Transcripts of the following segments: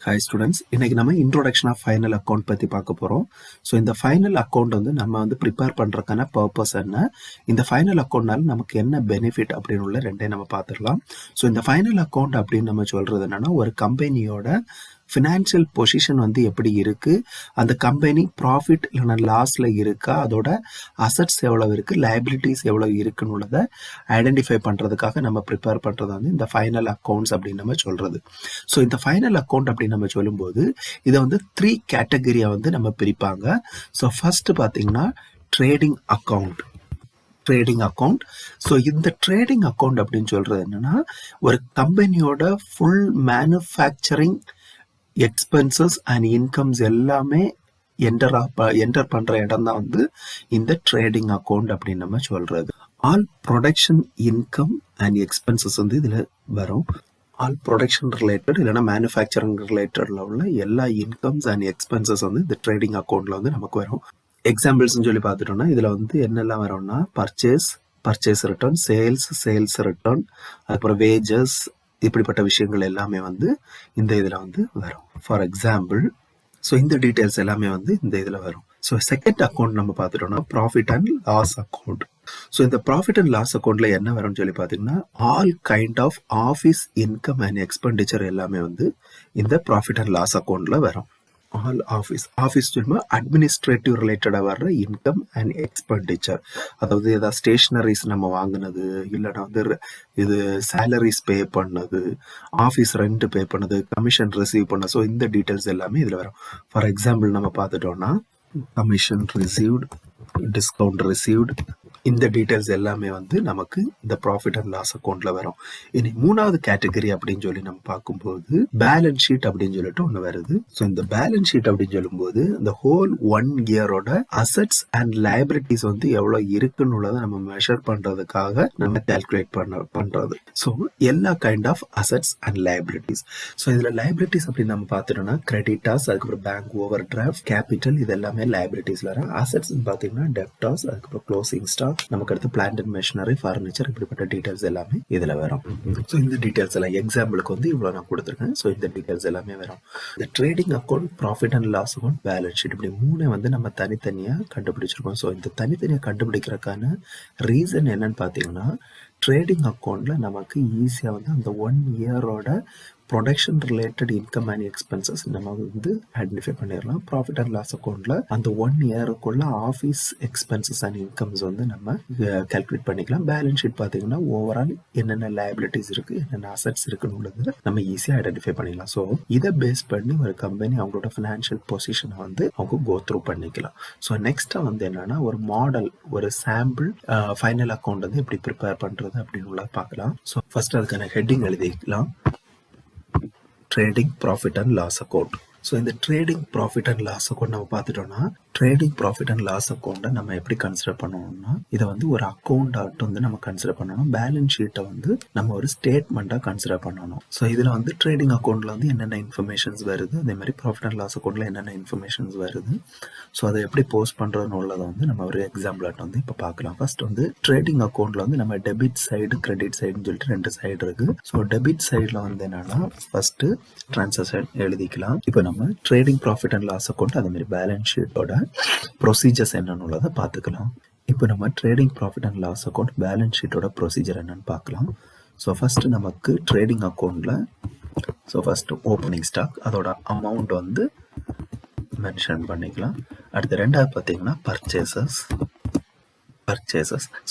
Hi students, இன்னைக்கு நம்ம introduction of final account பற்றி பார்க்க போகிறோம். ஸோ இந்த ஃபைனல் அக்கௌண்ட் வந்து நம்ம வந்து ப்ரிப்பேர் பண்ணுறதுக்கான பர்பஸ் என்ன, இந்த ஃபைனல் அக்கௌண்ட்னால நமக்கு என்ன பெனிஃபிட் அப்படின்னு உள்ள ரெண்டையும் நம்ம பார்த்துடலாம். ஸோ இந்த ஃபைனல் அக்கௌண்ட் அப்படின்னு நம்ம சொல்கிறது என்னென்னா, ஒரு கம்பெனியோட ஃபினான்ஷியல் பொசிஷன் வந்து எப்படி இருக்குது, அந்த கம்பெனி ப்ராஃபிட் இல்லைனா லாஸில் இருக்கா, அதோட அசட்ஸ் எவ்வளோ இருக்குது, லைபிலிட்டிஸ் எவ்வளோ இருக்குன்னு உள்ளதை ஐடென்டிஃபை பண்ணுறதுக்காக நம்ம ப்ரிப்பேர் பண்ணுறது வந்து இந்த ஃபைனல் அக்கௌண்ட்ஸ் அப்படின்னு நம்ம சொல்கிறது. ஸோ இந்த ஃபைனல் அக்கௌண்ட் அப்படின்னு நம்ம சொல்லும்போது இதை வந்து 3 கேட்டகரியாக வந்து நம்ம பிரிப்பாங்க. ஸோ ஃபர்ஸ்ட் பார்த்தீங்கன்னா ட்ரேடிங் அக்கௌண்ட். ஸோ இந்த ட்ரேடிங் அக்கௌண்ட் அப்படின்னு சொல்கிறது என்னென்னா, ஒரு கம்பெனியோட full manufacturing expenses and incomes எல்லாமே என்டர் பண்ணுற இடம் தான் வந்து இந்த ட்ரேடிங் அக்கௌண்ட் அப்படின்னு நம்ம சொல்கிறது. All production income and expenses வந்து இதில் வரும். ஆல் ப்ரொடக்ஷன் ரிலேட்டட் இல்லைனா மேனுஃபேக்சரிங் ரிலேட்டடில் உள்ள எல்லா இன்கம்ஸ் அண்ட் எக்ஸ்பென்சஸ் வந்து இந்த ட்ரேடிங் அக்கௌண்ட்டில் வந்து நமக்கு வரும். எக்ஸாம்பிள்ஸ்னு சொல்லி பார்த்துட்டோம்னா இதில் வந்து என்னெல்லாம் வரும்னா, பர்ச்சேஸ் ரிட்டர்ன், சேல்ஸ் ரிட்டர்ன், அப்புறம் வேஜஸ், இப்படிப்பட்ட விஷயங்கள் எல்லாமே வந்து இந்த இதில் வந்து வரும். ஃபார் எக்ஸாம்பிள், ஸோ இந்த டீட்டெயில்ஸ் எல்லாமே வந்து இந்த இதில் வரும். ஸோ செகண்ட் அக்கௌண்ட் நம்ம பார்த்துட்டோம்னா profit and loss account. So இந்த ப்ராஃபிட் அண்ட் லாஸ் அக்கௌண்ட்டில் என்ன வரும்னு சொல்லி பார்த்தீங்கன்னா, all kind of office income and expenditure எல்லாமே வந்து இந்த ப்ராஃபிட் அண்ட் லாஸ் அக்கௌண்ட்டில் வரும். ஆல் ஆஃபீஸ் சொல்லும்போது அட்மினிஸ்ட்ரேட்டிவ் ரிலேட்டடாக வர்ற இன்கம் அண்ட் எக்ஸ்பெண்டிச்சர், அதாவது ஏதாவது ஸ்டேஷ்னரிஸ் நம்ம வாங்கினது, இல்லைனா வந்து இது சேலரிஸ் பே பண்ணது, ஆஃபீஸ் ரெண்ட் பே பண்ணது, கமிஷன் ரிசீவ் பண்ணது. ஸோ இந்த டீட்டெயில்ஸ் எல்லாமே இதில் வரும். ஃபார் எக்ஸாம்பிள் நம்ம பார்த்துட்டோம்னா கமிஷன் ரிசீவ்டு, டிஸ்கவுண்ட் ரிசீவ்டு, இந்த டீட்டெயில்ஸ் எல்லாமே வந்து நமக்கு இந்த ப்ராஃபிட் அண்ட் லாஸ் அக்கௌண்ட்ல வரும். இனி மூணாவது கேட்டகரி அப்படின்னு சொல்லி நம்ம பார்க்கும்போது பேலன்ஸ் ஷீட் அப்படின்னு சொல்லிட்டு ஒன்று வருது. ஸோ இந்த பேலன்ஸ் ஷீட் அப்படின்னு சொல்லும்போது இந்த ஹோல் 1 இயரோட அசட்ஸ் அண்ட் லைபிலிட்டிஸ் வந்து எவ்வளோ இருக்குன்னு உள்ளதை நம்ம மெஷர் பண்றதுக்காக நம்ம கால்குலேட் பண்றது. ஸோ எல்லா kind of assets and liabilities. So இதுல லைபிலிட்டிஸ் அப்படின்னு நம்ம பார்த்துட்டோம்னா கிரெடிட்டாஸ், அதுக்கப்புறம் பேங்க் ஓவர் டிராஃப்ட், கேபிட்டல், இது எல்லாமே லைபிலிட்டிஸ்ல வரும். அசட்ஸ் பார்த்தீங்கன்னா டெப்டாஸ், அதுக்கப்புறம் க்ளோசிங் ஸ்டாக், நமக்கு அடுத்து பிளான்ட் அண்ட் மெஷினரி, ஃபர்னிச்சர், இப்படிப்பட்ட டீடைல்ஸ் எல்லாமே இதுல வரும். ஸோ இந்த டீடைல்ஸ் எல்லாம் எக்ஸாம்பிளுக்கு வந்து இவ்வளவு நான் கொடுத்துருக்கேன். ஸோ இந்த டீடைல்ஸ் எல்லாமே வரும். இந்த trading account, profit and loss account, balance sheet, இப்படி மூணு வந்து நம்ம தனித்தனியா கண்டுபிடிச்சிருக்கோம். ஸோ இந்த தனித்தனியா கண்டுபிடிக்கிறதுக்கான ரீசன் என்னன்னு பார்த்தீங்கன்னா, ட்ரேடிங் அக்கௌண்ட்ல நமக்கு ஈஸியா வந்து அந்த 1 இயரோட production related income and expenses நம்ம வந்து ஐடென்டிஃபை பண்ணிடலாம். ப்ராஃபிட் அண்ட் லாஸ் அக்கௌண்ட்ல அந்த 1 இயருக்குள்ள ஆஃபீஸ் எக்ஸ்பென்சஸ் அண்ட் இன்கம்ஸ் வந்து நம்ம கால்குலேட் பண்ணிக்கலாம். பேலன்ஸ் ஷீட் பார்த்தீங்கன்னா ஓவரால் என்னென்ன லைபிலிட்டிஸ் இருக்கு, என்னென்ன அசட்ஸ் இருக்குன்னு உள்ளது நம்ம ஈஸியாக ஐடென்டிஃபை பண்ணிக்கலாம். ஸோ இதை பேஸ் பண்ணி ஒரு கம்பெனி அவங்களோட ஃபினான்ஷியல் பொசிஷனை வந்து அவங்க கோ த்ரூ பண்ணிக்கலாம். ஸோ நெக்ஸ்ட்டாக வந்து என்னன்னா, ஒரு மாடல், ஒரு சாம்பிள் ஃபைனல் அக்கௌண்ட் வந்து எப்படி ப்ரிப்பேர் பண்றது அப்படின்னு உள்ள பார்க்கலாம். ஸோ ஃபர்ஸ்ட் அதுக்கான ஹெட்டிங் எழுதிக்கலாம், trading profit and loss account. So இந்த trading profit and loss account நம்ம பார்த்துட்டோம்னா, ட்ரேடிங் ப்ராஃபிட் அண்ட் லாஸ் அக்கௌண்ட்டை நம்ம எப்படி கன்சிடர் பண்ணணும்னா, இதை வந்து ஒரு அக்கௌண்ட் ஆட்டு வந்து நம்ம கன்சிடர் பண்ணணும். பேலன்ஸ் ஷீட்டை வந்து நம்ம ஒரு ஸ்டேட்மெண்ட்டாக கன்சிடர் பண்ணணும். ஸோ இதில் வந்து ட்ரேடிங் அக்கௌண்ட்டில் வந்து என்னென்ன இன்ஃபர்மேஷன்ஸ் வருது, அதே மாதிரி ப்ராஃபிட் அண்ட் லாஸ் அக்கௌண்ட்டில் என்னென்ன இன்ஃபர்மேஷன்ஸ் வருது, ஸோ அதை எப்படி போஸ்ட் பண்ணுறதுன்னு உள்ளதை வந்து நம்ம ஒரு எக்ஸாம்பிள் ஆட்டு வந்து இப்போ பார்க்கலாம். ஃபர்ஸ்ட் வந்து ட்ரேடிங் அக்கௌண்ட்டில் வந்து நம்ம டெபிட் சைடு, கிரெடிட் சைடுன்னு சொல்லிட்டு 2 சைடு இருக்குது. ஸோ டெபிட் சைடில் வந்து என்னன்னா, ஃபர்ஸ்ட் டிரான்சாக்ஷன் எழுதிக்கலாம். இப்போ நம்ம trading profit and loss account, அதே மாதிரி பேலன்ஸ் ஷீட்டோட ப்ரொசீஜர்ஸ் என்னன்னு உள்ளதை பார்த்துக்கலாம். இப்போ நம்ம trading profit and loss account, balance ஷீட்டோட ப்ரொசீஜர் என்னன்னு பார்க்கலாம். ஸோ ஃபர்ஸ்ட் நமக்கு ட்ரேடிங் அக்கௌண்ட்ல ஸோ ஃபர்ஸ்ட் ஓப்பனிங் ஸ்டாக், அதோட அமௌண்ட் வந்து மென்ஷன் பண்ணிக்கலாம். அடுத்து ரெண்டாவது பார்த்தீங்கன்னா பர்ச்சேசஸ்.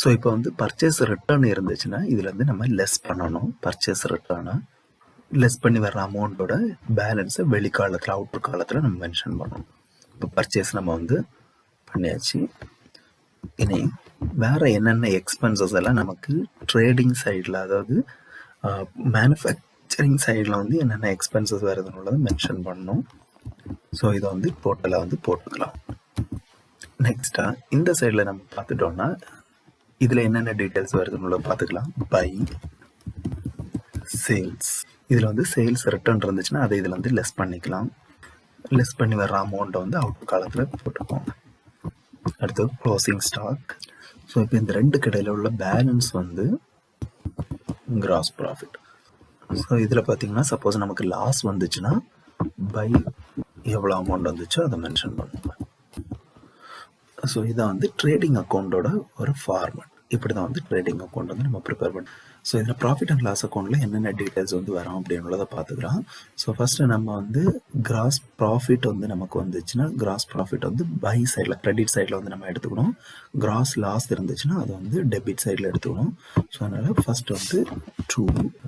ஸோ இப்போ வந்து பர்ச்சேஸ் ரிட்டர்ன் இருந்துச்சுன்னா இதுல இருந்து நம்ம லெஸ் பண்ணணும். பர்ச்சேஸ் ரிட்டர்னை லெஸ் பண்ணி வர்ற அமௌண்ட்டோட பேலன்ஸை வெளிக்காலத்தில், அவுட்டர் காலத்தில் நம்ம மென்ஷன் பண்ணணும். இப்போ பர்ச்சேஸ் நம்ம வந்து பண்ணியாச்சு. இனி வேற என்னென்ன எக்ஸ்பென்சஸ் எல்லாம் நமக்கு ட்ரேடிங் சைடில், அதாவது மேனுஃபேக்சரிங் சைடில் வந்து என்னென்ன எக்ஸ்பென்சஸ் வருதுன்னு மென்ஷன் பண்ணணும். ஸோ இதை வந்து டோட்டலாக வந்து போட்டுக்கலாம். நெக்ஸ்டா இந்த சைடில் நம்ம பார்த்துட்டோம்னா இதில் என்னென்ன டீட்டெயில்ஸ் வருதுன்னு பார்த்துக்கலாம். பை, சேல்ஸ், இதில் வந்து சேல்ஸ் ரிட்டர்ன் இருந்துச்சுன்னா அதை இதில் வந்து லெஸ் பண்ணிக்கலாம். லெஸ் பண்ணி வர்ற அமௌண்ட்டை வந்து அவுட் காலத்தில் போட்டுக்கோங்க. அடுத்து க்ளோசிங் ஸ்டாக். ஸோ இப்போ இந்த 2 கடையில் உள்ள பேலன்ஸ் வந்து கிராஸ் ப்ராஃபிட். ஸோ இதில் பார்த்தீங்கன்னா சப்போஸ் நமக்கு லாஸ் வந்துச்சுன்னா பை எவ்வளோ அமௌண்ட் வந்துச்சோ அதை மென்ஷன் பண்ணுவேன். ஸோ இதான் வந்து ட்ரேடிங் அக்கௌண்ட்டோட ஒரு ஃபார்மட். இப்படி தான் வந்து ட்ரேடிங் அக்கௌண்ட் வந்து நம்ம ப்ரிப்பேர் பண்ணோம். ஸோ இதில் ப்ராஃபிட் அண்ட் லாஸ் அக்கௌண்ட்டில் என்னென்ன டீட்டெயில்ஸ் வந்து வரும் அப்படின்றத பார்த்துக்கலாம். ஸோ ஃபஸ்ட்டு நம்ம வந்து கிராஸ் ப்ராஃபிட் வந்து நமக்கு வந்துச்சுன்னா கிராஸ் ப்ராஃபிட் வந்து பை சைடில் கிரெடிட் சைடில் வந்து நம்ம எடுத்துக்கணும். கிராஸ் லாஸ் இருந்துச்சுன்னா அது வந்து டெபிட் சைடில் எடுத்துக்கணும். ஸோ அதனால் ஃபஸ்ட்டு வந்து ட்ரூ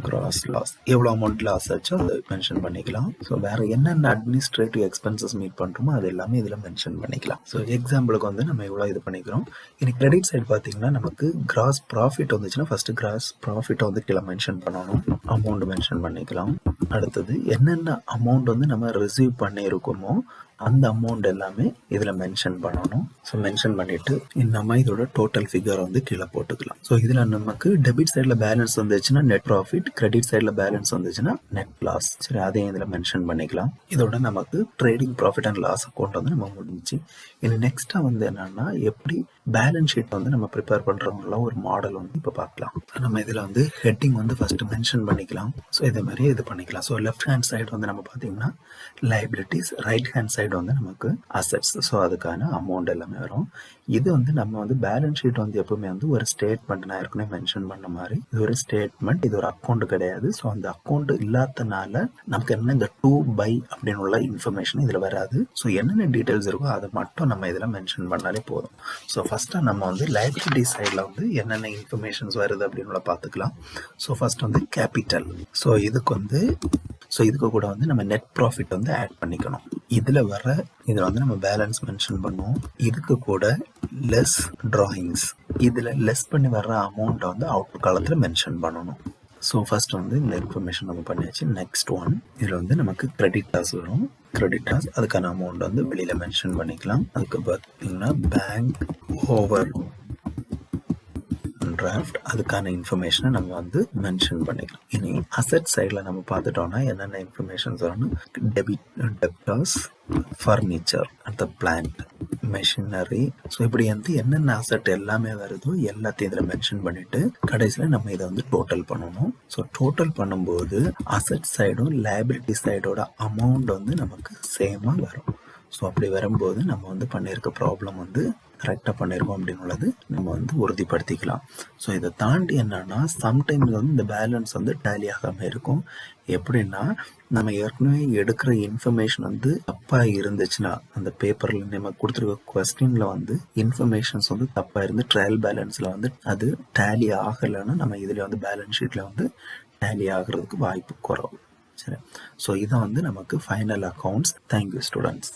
கிராஸ் லாஸ் எவ்வளோ அமௌண்ட் லாஸ் ஆச்சோ அதை மென்ஷன் பண்ணிக்கலாம். ஸோ வேறு என்னென்ன அட்மினிஸ்ட்ரேட்டிவ் எக்ஸ்பென்சஸ் மீட் பண்ணுறோமோ அது எல்லாமே இதில் மென்ஷன் பண்ணிக்கலாம். ஸோ எக்ஸாம்பிளுக்கு வந்து நம்ம எவ்வளோ இது பண்ணிக்கிறோம். இனி கிரெடிட் சைடு பார்த்தீங்கன்னா நமக்கு கிராஸ் ப்ராஃபிட் வந்துச்சுன்னா ஃபஸ்ட்டு கிராஸ் ப்ராஃபிட்டை வந்து கீழே மென்ஷன் பண்ணணும். அமௌண்ட் மென்ஷன் பண்ணிக்கலாம். அடுத்தது என்னென்ன அமௌண்ட் வந்து நம்ம ரிசீவ் பண்ணியிருக்கோமோ அந்த அமௌண்ட் எல்லாமே இதில் மென்ஷன் பண்ணணும். ஸோ மென்ஷன் பண்ணிவிட்டு நம்ம இதோட டோட்டல் ஃபிகர் வந்து கீழே போட்டுக்கலாம். ஸோ இதில் நமக்கு டெபிட் சைடில் பேலன்ஸ் வந்துச்சுன்னா நெட் ப்ராஃபிட், கிரெடிட் சைடில் பேலன்ஸ் வந்துச்சுன்னா நெட் லாஸ். சரி, அதையும் இதில் மென்ஷன் பண்ணிக்கலாம். இதோட நமக்கு trading profit and loss account வந்து நம்ம முடிஞ்சிச்சு. இது நெக்ஸ்ட்டாக வந்து என்னென்னா எப்படி பேலன்ஸ் ஷீட் வந்து நம்ம ப்ரிப்பேர் பண்ணுறவங்களாம் ஒரு மாடல் வந்து இப்போ பார்க்கலாம். நம்ம இதில் வந்து ஹெட்டிங் வந்து ஃபஸ்ட்டு மென்ஷன் பண்ணிக்கலாம். ஸோ இதே மாதிரி இது பண்ணிக்கலாம். ஸோ லெஃப்ட் ஹேண்ட் சைடு வந்து நம்ம பார்த்தீங்கன்னா லைபிலிட்டிஸ், ரைட் ஹேண்ட் சைடு வந்து நமக்கு அசெட்ஸ். ஸோ அதுக்கான அமௌண்ட் எல்லாமே வரும். இது வந்து நம்ம வந்து பேலன்ஸ் ஷீட் வந்து எப்பவுமே வந்து ஒரு ஸ்டேட்மெண்ட், நான் ஏற்கனவே மென்ஷன் பண்ண மாதிரி இது ஒரு ஸ்டேட்மெண்ட், இது ஒரு அக்கௌண்ட் கிடையாது. ஸோ அந்த அக்கௌண்ட் இல்லாதனால நமக்கு என்ன இந்த டூ பை அப்படின்னு உள்ள இன்ஃபர்மேஷன் இதில் வராது. ஸோ என்னென்ன டீட்டெயில்ஸ் இருக்கோ அதை மட்டும் நம்ம இதில் மென்ஷன் பண்ணாலே போதும். ஸோ ஃபஸ்ட்டாக நம்ம வந்து லைபிலிட்டி சைடில் வந்து என்னென்ன இன்ஃபர்மேஷன்ஸ் வருது அப்படின்னு பார்த்துக்கலாம். ஸோ ஃபஸ்ட் வந்து கேபிட்டல். ஸோ இதுக்கு கூட வந்து நம்ம நெட் ப்ராஃபிட் வந்து ஆட் பண்ணிக்கணும். இதில் வந்து நம்ம பேலன்ஸ் மென்ஷன் பண்ணுவோம். இதுக்கு கூட லெஸ் டிராயிங்ஸ், இதில் லெஸ் பண்ணி வர்ற அமௌண்ட்டை வந்து அவுட் காலத்தில் மென்ஷன் பண்ணணும். ஸோ ஃபர்ஸ்ட் வந்து இந்த இன்ஃபர்மேஷன் நம்ம பண்ணியாச்சு. நெக்ஸ்ட் ஒன், இதில் வந்து நமக்கு கிரெடிட் லாஸ் வரும். கிரெடிட் லாஸ் அதுக்கான அமௌண்ட் வந்து வெளியில் மென்ஷன் பண்ணிக்கலாம். அதுக்கு பார்த்தீங்கன்னா பேங்க் ஓவர் டிராஃப்ட், அதுக்கான இன்ஃபர்மேஷனை நம்ம வந்து மென்ஷன் பண்ணிக்கலாம். இனி அசெட் சைடில் நம்ம பார்த்துட்டோம்னா என்னென்ன இன்ஃபர்மேஷன்ஸ் வரணும். டெப்டார்ஸ், ஃபர்னிச்சர், அந்த பிளான்ட், மெஷினரி. ஸோ இப்படி வந்து என்னென்ன அசெட் எல்லாமே வருதோ எல்லாத்தையும் இதில் மென்ஷன் பண்ணிட்டு கடைசியில் நம்ம இதை வந்து டோட்டல் பண்ணணும். ஸோ டோட்டல் பண்ணும்போது அசெட் சைடும் லைபிலிட்டி சைடோட அமௌண்ட் வந்து நமக்கு சேமாக வரும். ஸோ அப்படி வரும்போது நம்ம வந்து பண்ணியிருக்க ப்ராப்ளம் வந்து கரெக்டாக பண்ணியிருக்கோம் அப்படின்னு உள்ளது நம்ம வந்து உறுதிப்படுத்திக்கலாம். ஸோ இதை தாண்டி என்னன்னா சம்டைம்ஸ் வந்து இந்த பேலன்ஸ் வந்து டேலி ஆகாமல் இருக்கும். எப்படின்னா நம்ம ஏற்கனவே எடுக்கிற இன்ஃபர்மேஷன் வந்து தப்பாக இருந்துச்சுன்னா அந்த பேப்பரில் நம்ம கொடுத்துருக்க கொஸ்டினில் வந்து இன்ஃபர்மேஷன்ஸ் வந்து தப்பாக இருந்து ட்ரையல் பேலன்ஸில் வந்து அது டேலி ஆகலைன்னா நம்ம இதில் வந்து பேலன்ஸ் ஷீட்டில் வந்து டேலி ஆகிறதுக்கு வாய்ப்பு குறவு. சரி, ஸோ இதான் வந்து நமக்கு ஃபைனல் அக்கௌண்ட்ஸ். Thank you students.